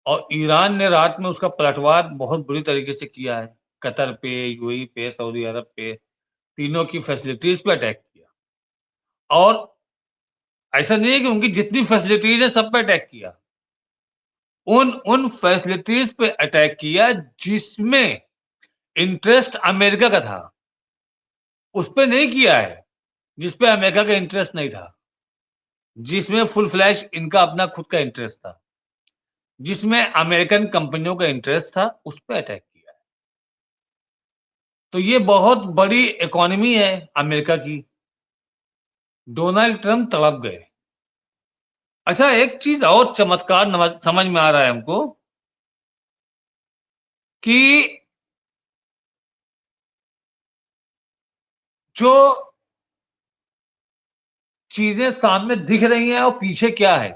और ईरान ने रात में उसका पलटवार बहुत बुरी तरीके से किया है। कतर पे, यूएई पे, सऊदी अरब पे, तीनों की फैसिलिटीज पे अटैक किया। और ऐसा नहीं है कि उनकी जितनी फैसिलिटीज है सब पे अटैक किया, उन उन फैसिलिटीज पे अटैक किया जिसमें इंटरेस्ट अमेरिका का था, उस पे नहीं किया है जिसपे अमेरिका का इंटरेस्ट नहीं था, जिसमें फुल फ्लैश इनका अपना खुद का इंटरेस्ट था, जिसमें अमेरिकन कंपनियों का इंटरेस्ट था, उस पे अटैक किया है। तो ये बहुत बड़ी इकोनॉमी है अमेरिका की। डोनाल्ड ट्रंप तड़प गए। अच्छा, एक चीज और चमत्कार समझ में आ रहा है हमको कि जो चीजें सामने दिख रही हैं और पीछे क्या है।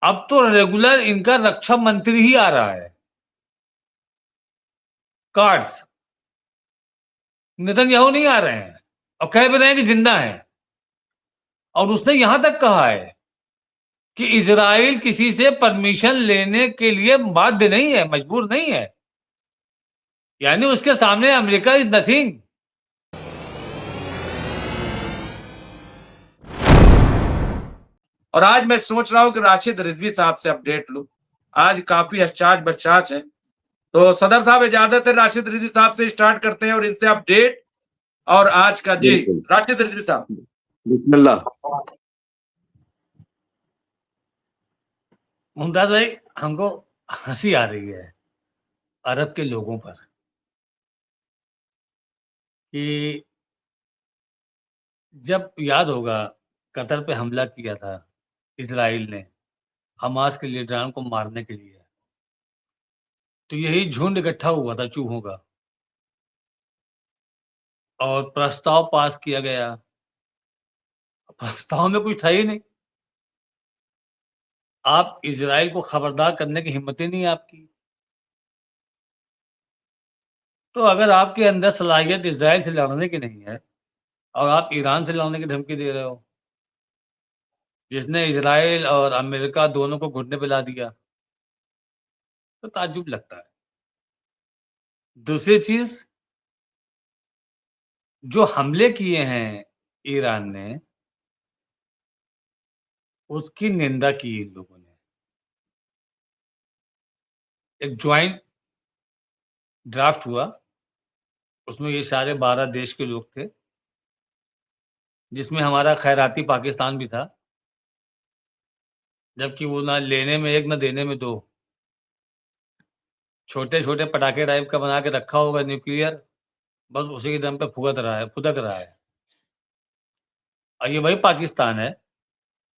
अब तो रेगुलर इनका रक्षा मंत्री ही आ रहा है, कार्ड्स। नेतन्याहू नहीं आ रहे हैं और कह भी रहे हैं कि जिंदा हैं। और उसने यहां तक कहा है कि इजराइल किसी से परमिशन लेने के लिए बाध्य नहीं है, मजबूर नहीं है। यानी उसके सामने अमेरिका इज नथिंग। और आज मैं सोच रहा हूं कि राशिद रिजवी साहब से अपडेट लूं। आज काफी अचाच बचाच है, तो सदर साहब इजाजत है, राशिद रिजवी साहब से स्टार्ट करते हैं और इनसे अपडेट। और आज का जी राशिद रिजवी साहब, बिस्मिल्लाह। मुमताज भाई, हमको हंसी आ रही है अरब के लोगों पर कि जब याद होगा कतर पे हमला किया था इजराइल ने हमास के लीडरान को मारने के लिए, तो यही झुंड इकट्ठा हुआ था चूहों का और प्रस्ताव पास किया गया। प्रस्ताव में कुछ था ही नहीं। आप इजराइल को खबरदार करने की हिम्मत ही नहीं है आपकी। तो अगर आपके अंदर सलाहियत इजराइल से लड़ने की नहीं है और आप ईरान से लड़ने की धमकी दे रहे हो, जिसने इजराइल और अमेरिका दोनों को घुटने पे ला दिया, तो ताज्जुब लगता है। दूसरी चीज, जो हमले किए हैं ईरान ने, उसकी निंदा की इन लोगों ने। एक ज्वाइंट ड्राफ्ट हुआ, उसमें ये सारे 12 देश के लोग थे, जिसमें हमारा खैराती पाकिस्तान भी था, जबकि वो ना लेने में एक, ना देने में दो। छोटे छोटे पटाखे टाइप का बना के रखा होगा न्यूक्लियर, बस उसी के दम पे फुदक रहा है। और ये वही पाकिस्तान है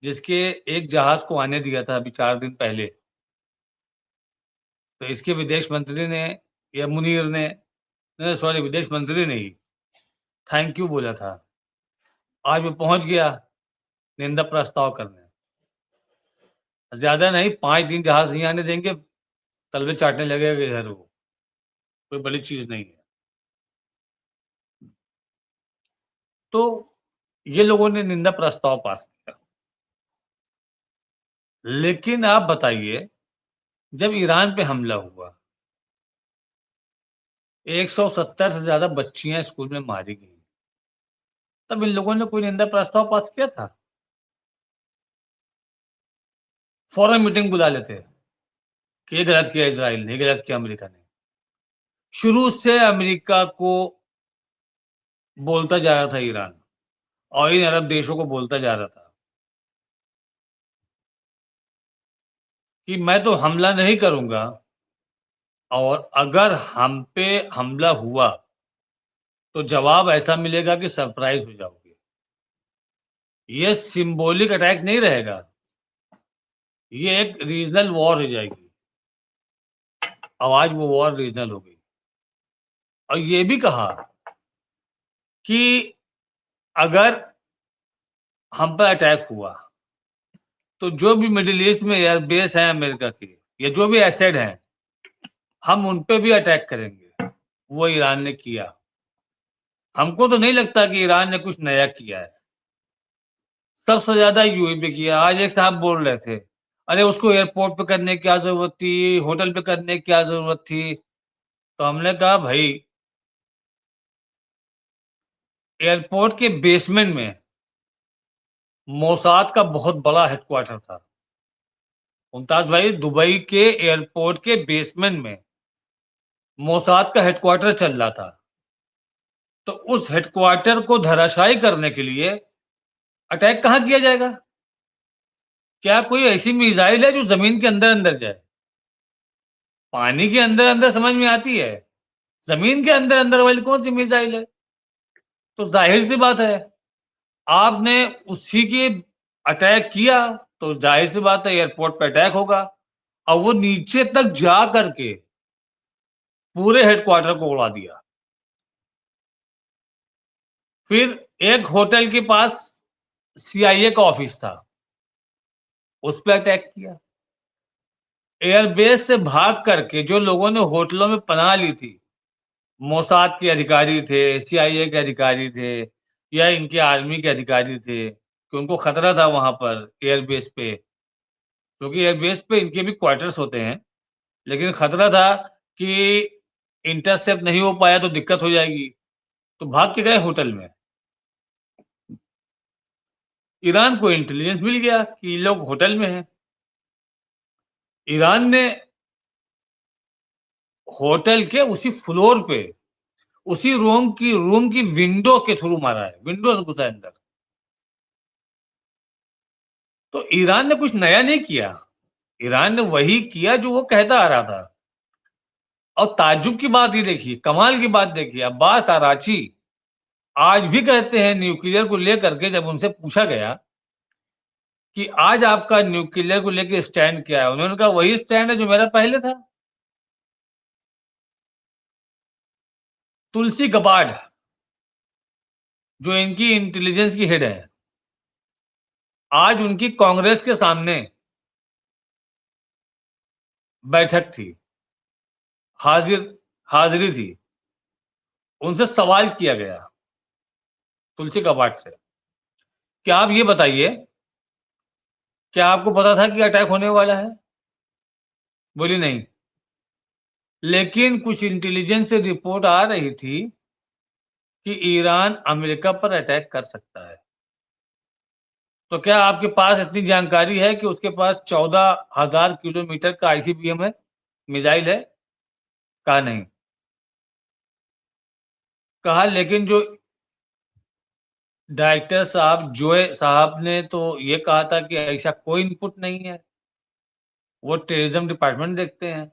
जिसके एक जहाज को आने दिया था अभी 4 दिन पहले। तो इसके विदेश मंत्री ने, या मुनीर ने, नहीं सॉरी, विदेश मंत्री ने ही थैंक यू बोला था। आज वो पहुंच गया निंदा प्रस्ताव करने। ज्यादा नहीं, 5 दिन जहाज नहीं आने देंगे, तलवे चाटने लगेगा इधर। वो कोई बड़ी चीज नहीं है। तो ये लोगों ने निंदा प्रस्ताव पास किया। लेकिन आप बताइए, जब ईरान पे हमला हुआ, 170 से ज्यादा बच्चियां स्कूल में मारी गई, तब इन लोगों ने कोई निंदा प्रस्ताव पास किया था? फौरन मीटिंग बुला लेते कि ये गलत किया इजराइल ने, ये गलत किया अमेरिका ने। शुरू से अमेरिका को बोलता जा रहा था ईरान, और इन अरब देशों को बोलता जा रहा था कि मैं तो हमला नहीं करूंगा, और अगर हम पे हमला हुआ तो जवाब ऐसा मिलेगा कि सरप्राइज हो जाओगे। ये सिंबॉलिक अटैक नहीं रहेगा, ये एक रीजनल वॉर हो जाएगी। अब आज वो वॉर रीजनल हो गई। और ये भी कहा कि अगर हम पर अटैक हुआ तो जो भी मिडिल ईस्ट में एयर बेस है अमेरिका के, या जो भी एसेट हैं, हम उन पे भी अटैक करेंगे। वो ईरान ने किया। हमको तो नहीं लगता कि ईरान ने कुछ नया किया है। सबसे ज्यादा यूएई पे किया। आज एक साहब बोल रहे थे, अरे उसको एयरपोर्ट पे करने की क्या जरूरत थी, होटल पे करने की क्या जरूरत थी। तो हमने कहा भाई एयरपोर्ट के बेसमेंट में मोसाद का बहुत बड़ा हेडक्वार्टर था। मुमताज भाई, दुबई के एयरपोर्ट के बेसमेंट में मोसाद का हेडक्वार्टर चल रहा था। तो उस हेडक्वार्टर को धराशायी करने के लिए अटैक कहां किया जाएगा? क्या कोई ऐसी मिसाइल है जो जमीन के अंदर अंदर जाए? पानी के अंदर अंदर समझ में आती है, जमीन के अंदर अंदर वाली कौन सी मिसाइल है? तो जाहिर सी बात है, आपने उसी की अटैक किया तो जाहिर सी बात है एयरपोर्ट पे अटैक होगा। और वो नीचे तक जा करके पूरे हेडक्वार्टर को उड़ा दिया। फिर एक होटल के पास सीआईए का ऑफिस था, उस पर अटैक किया। एयरबेस से भाग करके जो लोगों ने होटलों में पनाह ली थी, मोसाद के अधिकारी थे, सीआईए के अधिकारी थे, या इनके आर्मी के अधिकारी थे, कि उनको खतरा था वहां पर एयरबेस पे, क्योंकि एयरबेस पे इनके भी क्वार्टर्स होते हैं, लेकिन खतरा था कि इंटरसेप्ट नहीं हो पाया तो दिक्कत हो जाएगी, तो भाग के गए होटल में। ईरान को इंटेलिजेंस मिल गया कि ये लोग होटल में हैं। ईरान ने होटल के उसी फ्लोर पे, उसी रूम की विंडो के थ्रू मारा है, विंडो से घुसा है अंदर। तो ईरान ने कुछ नया नहीं किया, ईरान ने वही किया जो वो कहता आ रहा था। और ताज्जुब की बात ये देखिए, कमाल की बात देखिए, अब्बास आराची आज भी कहते हैं न्यूक्लियर को लेकर के, जब उनसे पूछा गया कि आज आपका न्यूक्लियर को लेकर स्टैंड क्या है, उन्होंने कहा वही स्टैंड है जो मेरा पहले था। तुलसी गबार्ड जो इनकी इंटेलिजेंस की हेड है, आज उनकी कांग्रेस के सामने बैठक थी, हाजिर हाजिरी थी। उनसे सवाल किया गया तुलसी गबार्ड से, क्या आप ये बताइए, क्या आपको पता था कि अटैक होने वाला है? बोली नहीं, लेकिन कुछ इंटेलिजेंस से रिपोर्ट आ रही थी कि ईरान अमेरिका पर अटैक कर सकता है। तो क्या आपके पास इतनी जानकारी है कि उसके पास 14,000 किलोमीटर का आईसीबीएम है, मिसाइल है? कहा नहीं। कहा लेकिन जो डायरेक्टर साहब जोए साहब ने तो ये कहा था कि ऐसा कोई इनपुट नहीं है, वो टेररिज्म डिपार्टमेंट देखते हैं।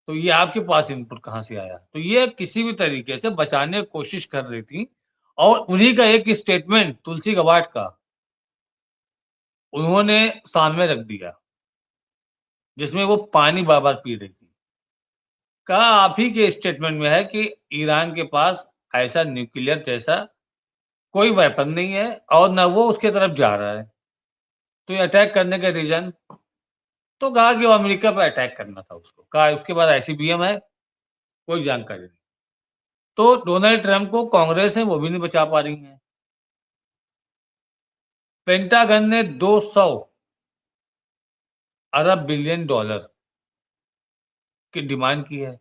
तो ये आपके पास इनपुट कहां से आया? तो ये किसी भी तरीके से बचाने की कोशिश कर रही थी। और उन्हीं का एक स्टेटमेंट तुलसी गबार्ड का उन्होंने सामने रख दिया, जिसमें वो पानी बार बार पी रही थी। कहा आप ही के स्टेटमेंट में है कि ईरान के पास ऐसा न्यूक्लियर जैसा कोई वेपन नहीं है और न वो उसके तरफ जा रहा है, तो ये अटैक करने का रीजन? तो कहा कि वो अमेरिका पर अटैक करना था उसको, कहा उसके बाद आईसीबीएम है, कोई जानकारी नहीं। तो डोनाल्ड ट्रंप को कांग्रेस है वो भी नहीं बचा पा रही है। पेंटागन ने 200 अरब बिलियन डॉलर की डिमांड की है,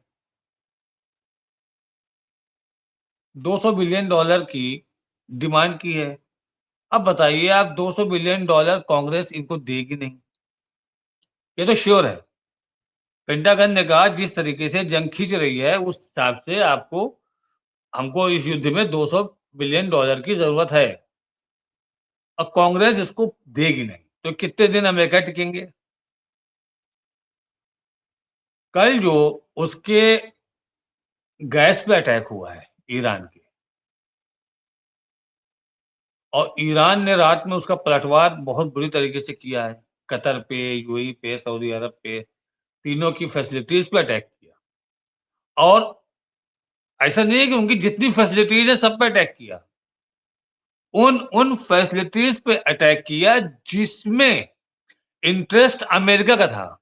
200 बिलियन डॉलर की डिमांड की है। अब बताइए आप, 200 बिलियन डॉलर कांग्रेस इनको देगी नहीं, ये तो श्योर है। पेंटागन ने कहा जिस तरीके से जंग खींच रही है उस हिसाब से आपको हमको इस युद्ध में 200 बिलियन डॉलर की जरूरत है, और कांग्रेस इसको देगी नहीं, तो कितने दिन अमेरिका टिकेंगे? कल जो उसके गैस पे अटैक हुआ है ईरान के, और ईरान ने रात में उसका पलटवार बहुत बुरी तरीके से किया है, कतर पे, यूएई पे, सऊदी अरब पे, तीनों की फैसिलिटीज पे अटैक किया। और ऐसा नहीं है कि उनकी जितनी फैसिलिटीज है सब पे अटैक किया, उन उन फैसिलिटीज पे अटैक किया जिसमें इंटरेस्ट अमेरिका का था,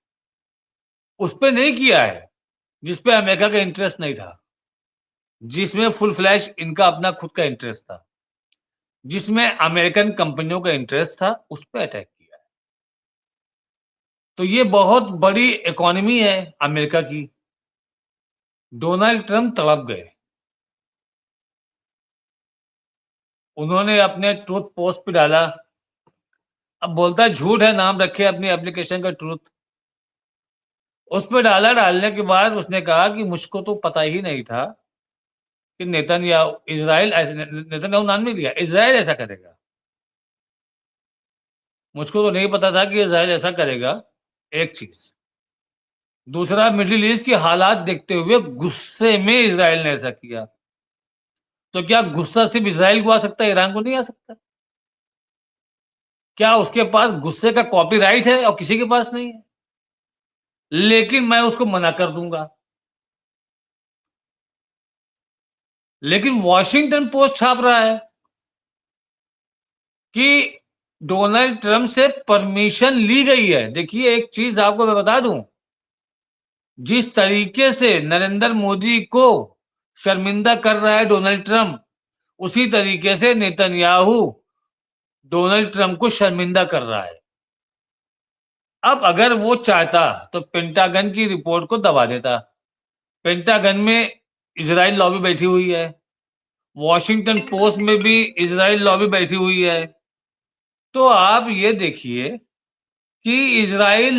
उस पे नहीं किया है जिसपे अमेरिका का इंटरेस्ट नहीं था, जिसमें फुल फ्लैश इनका अपना खुद का इंटरेस्ट था, जिसमें अमेरिकन कंपनियों का इंटरेस्ट था, उस पे अटैक किया है। तो ये बहुत बड़ी इकोनॉमी है अमेरिका की। डोनाल्ड ट्रंप तड़प गए। उन्होंने अपने ट्रूथ पोस्ट पे डाला, अब बोलता है झूठ है, नाम रखे अपनी एप्लीकेशन का ट्रूथ, उस पे डाला। डालने के बाद उसने कहा कि मुझको तो पता ही नहीं था कि नेतन्याहू इजराइल ऐसे, नेतन्याहू नाम नहीं लिया, इजराइल ऐसा करेगा। मुझको तो नहीं पता था कि इजराइल ऐसा करेगा, एक चीज। दूसरा, मिडिल ईस्ट की हालात देखते हुए गुस्से में इजराइल ने ऐसा किया। तो क्या गुस्सा सिर्फ इजराइल को आ सकता है, ईरान को नहीं आ सकता? क्या उसके पास गुस्से का कॉपीराइट है और किसी के पास नहीं है? लेकिन मैं उसको मना कर दूंगा। लेकिन वॉशिंगटन पोस्ट छाप रहा है कि डोनाल्ड ट्रंप से परमिशन ली गई है। देखिए, एक चीज आपको मैं बता दूं, जिस तरीके से नरेंद्र मोदी को शर्मिंदा कर रहा है डोनाल्ड ट्रंप, उसी तरीके से नेतन्याहू डोनाल्ड ट्रंप को शर्मिंदा कर रहा है। अब अगर वो चाहता तो पेंटागन की रिपोर्ट को दबा देता। पेंटागन में इजराइल लॉबी बैठी हुई है, वॉशिंगटन पोस्ट में भी इजराइल लॉबी बैठी हुई है। तो आप ये देखिए कि इजराइल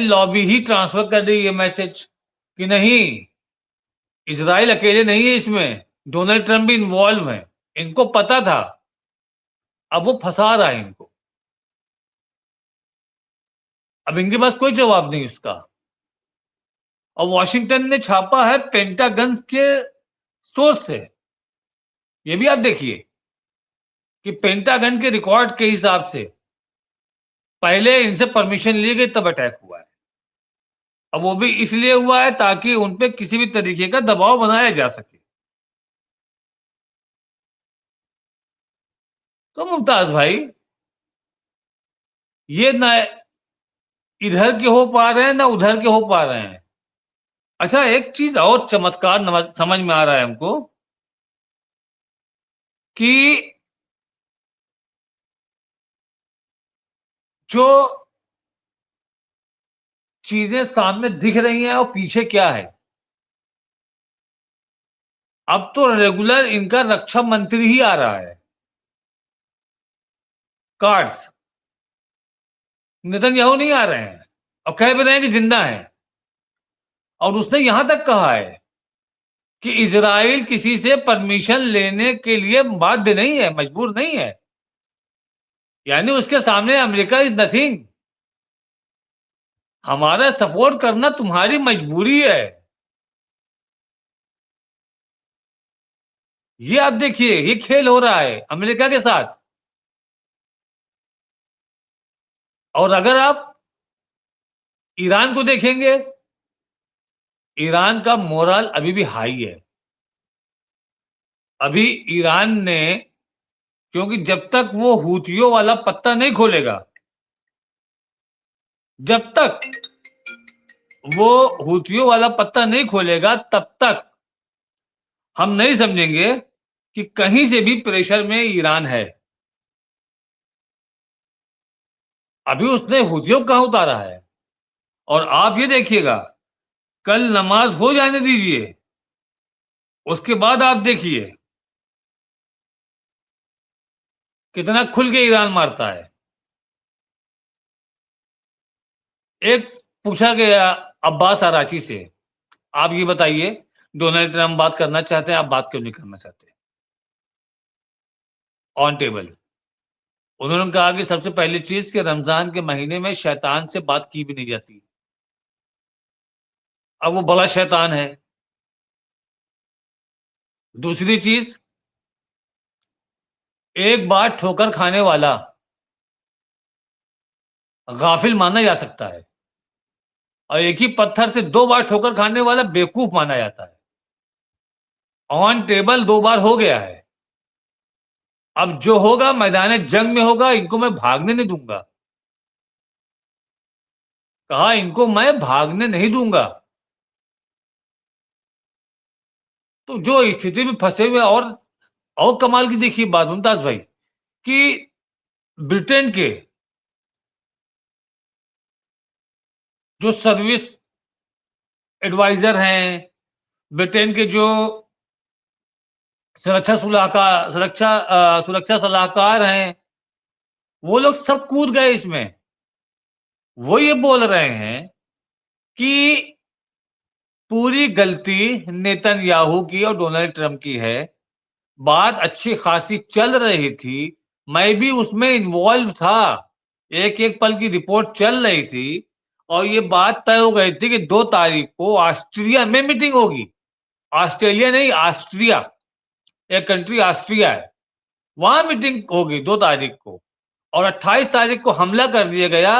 लॉबी ही ट्रांसफर कर रही है मैसेज कि नहीं, इजराइल अकेले नहीं है इसमें, डोनाल्ड ट्रंप भी इन्वॉल्व है। इनको पता था, अब वो फंसा रहा है इनको। अब इनके पास कोई जवाब नहीं उसका। और वॉशिंगटन ने छापा है पेंटागन के सोर्स से। ये भी आप देखिए कि पेंटागन के रिकॉर्ड के हिसाब से पहले इनसे परमिशन ली गई तब अटैक हुआ है। अब वो भी इसलिए हुआ है ताकि उन पे किसी भी तरीके का दबाव बनाया जा सके। तो मुमताज भाई, ये ना इधर के हो पा रहे हैं ना उधर के हो पा रहे हैं। अच्छा, एक चीज और चमत्कार समझ में आ रहा है हमको कि जो चीजें सामने दिख रही हैं और पीछे क्या है। अब तो रेगुलर इनका रक्षा मंत्री ही आ रहा है, कार्ड्स। नेतन्याहू नहीं आ रहे हैं और कह भी रहे हैं कि जिंदा है। और उसने यहां तक कहा है कि इजराइल किसी से परमिशन लेने के लिए बाध्य नहीं है, मजबूर नहीं है। यानी उसके सामने अमेरिका इज नथिंग। हमारा सपोर्ट करना तुम्हारी मजबूरी है। ये आप देखिए, ये खेल हो रहा है अमेरिका के साथ। और अगर आप ईरान को देखेंगे, ईरान का मोरल अभी भी हाई है। अभी ईरान ने, क्योंकि जब तक वो हूतियों वाला पत्ता नहीं खोलेगा, जब तक वो हूतियों वाला पत्ता नहीं खोलेगा, तब तक हम नहीं समझेंगे कि कहीं से भी प्रेशर में ईरान है। अभी उसने हूतियों कहां उतारा है। और आप ये देखिएगा, कल नमाज हो जाने दीजिए, उसके बाद आप देखिए कितना खुल के ईरान मारता है। एक पूछा गया अब्बास अराची से, आप ये बताइए, डोनाल्ड ट्रंप बात करना चाहते हैं, आप बात क्यों नहीं करना चाहते ऑन टेबल? उन्होंने कहा कि सबसे पहली चीज कि रमजान के महीने में शैतान से बात की भी नहीं जाती। अब वो बड़ा शैतान है। दूसरी चीज, एक बार ठोकर खाने वाला गाफिल माना जा सकता है, और एक ही पत्थर से 2 बार ठोकर खाने वाला बेवकूफ माना जाता है। ऑन टेबल 2 बार हो गया है। अब जो होगा मैदान जंग में होगा, इनको मैं भागने नहीं दूंगा। कहा, इनको मैं भागने नहीं दूंगा। तो जो स्थिति में फंसे हुए, और कमाल की देखिए बात मुमताज भाई, कि ब्रिटेन के जो सर्विस एडवाइजर हैं, ब्रिटेन के जो सुरक्षा सलाहकार हैं, वो लोग सब कूद गए इसमें। वो ये बोल रहे हैं कि पूरी गलती नेतन्याहू की और डोनाल्ड ट्रंप की है। बात अच्छी खासी चल रही थी, मैं भी उसमें इन्वॉल्व था, एक एक पल की रिपोर्ट चल रही थी और ये बात तय हो गई थी कि 2 तारीख को ऑस्ट्रिया में मीटिंग होगी। ऑस्ट्रेलिया नहीं, ऑस्ट्रिया, एक कंट्री ऑस्ट्रिया है, वहां मीटिंग होगी 2 तारीख को, और 28 तारीख को हमला कर दिया गया।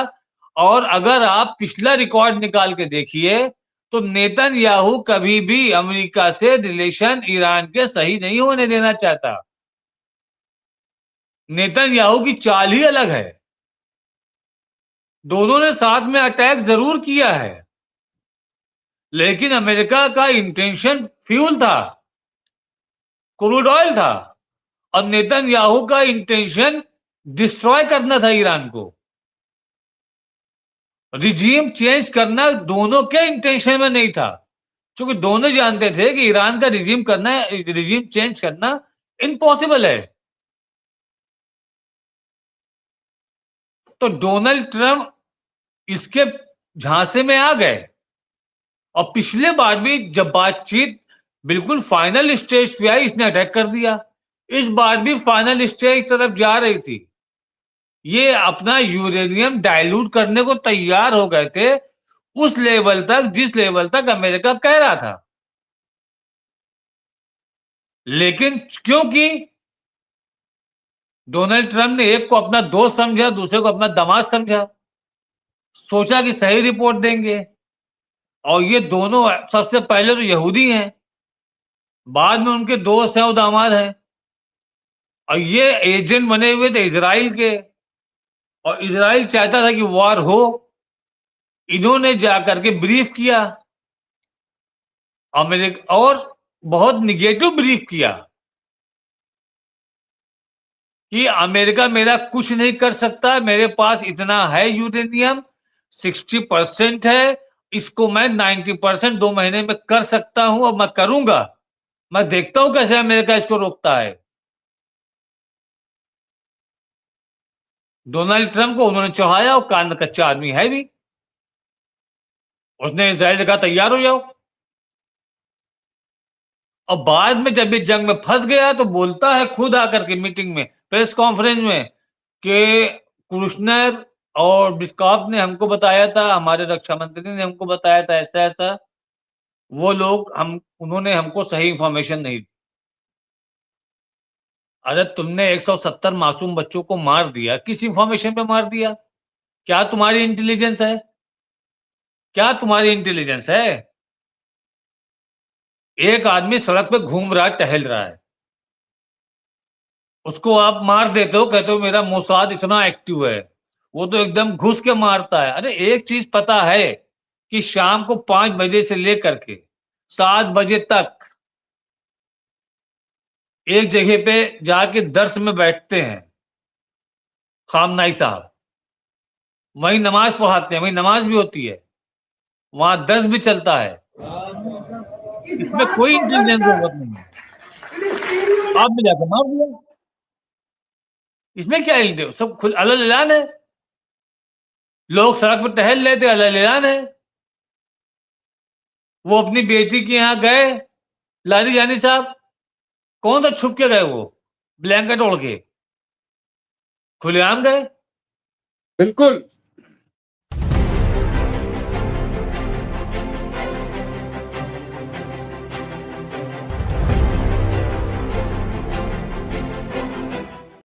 और अगर आप पिछला रिकॉर्ड निकाल के देखिए तो नेतन्याहू कभी भी अमेरिका से रिलेशन ईरान के सही नहीं होने देना चाहता। नेतन्याहू की चाल ही अलग है। दोनों ने साथ में अटैक जरूर किया है, लेकिन अमेरिका का इंटेंशन फ्यूल था, क्रूड ऑयल था, और नेतन्याहू का इंटेंशन डिस्ट्रॉय करना था ईरान को। रिजीम चेंज करना दोनों के इंटेंशन में नहीं था, क्योंकि दोनों जानते थे कि ईरान का रिजीम चेंज करना इम्पॉसिबल है। तो डोनाल्ड ट्रंप इसके झांसे में आ गए, और पिछले बार भी जब बातचीत बिल्कुल फाइनल स्टेज पे आई, इसने अटैक कर दिया। इस बार भी फाइनल स्टेज की तरफ जा रही थी, ये अपना यूरेनियम डाइल्यूट करने को तैयार हो गए थे, उस लेवल तक जिस लेवल तक अमेरिका कह रहा था। लेकिन क्योंकि डोनाल्ड ट्रंप ने एक को अपना दोस्त समझा, दूसरे को अपना दामाद समझा, सोचा कि सही रिपोर्ट देंगे, और ये दोनों सबसे पहले तो यहूदी हैं, बाद में उनके दोस्त हैं और दामाद हैं, और ये एजेंट बने हुए थे इजराइल के, और इजराइल चाहता था कि वॉर हो। इन्होंने जाकर के ब्रीफ किया अमेरिका, और बहुत निगेटिव ब्रीफ किया कि अमेरिका मेरा कुछ नहीं कर सकता, मेरे पास इतना है यूरेनियम, 60% है, इसको मैं 90% 2 महीने में कर सकता हूं, और मैं करूंगा, मैं देखता हूं कैसे अमेरिका इसको रोकता है। डोनाल्ड ट्रंप को उन्होंने चढ़ाया, और कान में कच्चा आदमी है भी, उसने इजराइल कहा तैयार हो जाओ। और बाद में जब ये जंग में फंस गया तो बोलता है खुद आकर के मीटिंग में, प्रेस कॉन्फ्रेंस में, कि कुशनर और बिस्कॉफ ने हमको बताया था, हमारे रक्षा मंत्री ने हमको बताया था ऐसा ऐसा, वो लोग उन्होंने हमको सही इंफॉर्मेशन नहीं दी। अरे तुमने 170 मासूम बच्चों को मार दिया, किस इंफॉर्मेशन पे मार दिया? क्या तुम्हारी इंटेलिजेंस है? क्या तुम्हारी इंटेलिजेंस है? एक आदमी सड़क पे घूम रहा है, टहल रहा है, उसको आप मार देते हो, कहते हो मेरा मोसाद इतना एक्टिव है, वो तो एकदम घुस के मारता है। अरे एक चीज पता है कि शाम को 5 बजे से लेकर के 7 बजे तक एक जगह पे जाके दर्स में बैठते हैं खामनाई साहब, वहीं नमाज पढ़ाते हैं, वहीं नमाज भी होती है, वहां दर्स भी चलता है। इसमें कोई इंटेलिजेंस जरूरत नहीं है, आप भी जाकर मार दिया, इसमें क्या इंटेलिजेंस? सब खुद अलग ऐलान है, लोग सड़क पर टहल रहे थे, अलग ऐलान है। वो अपनी बेटी के यहाँ गए, लारी जानी साहब, कौन सा छुप के गए? वो ब्लैंकेट ओढ़ के खुलेआम गए। बिल्कुल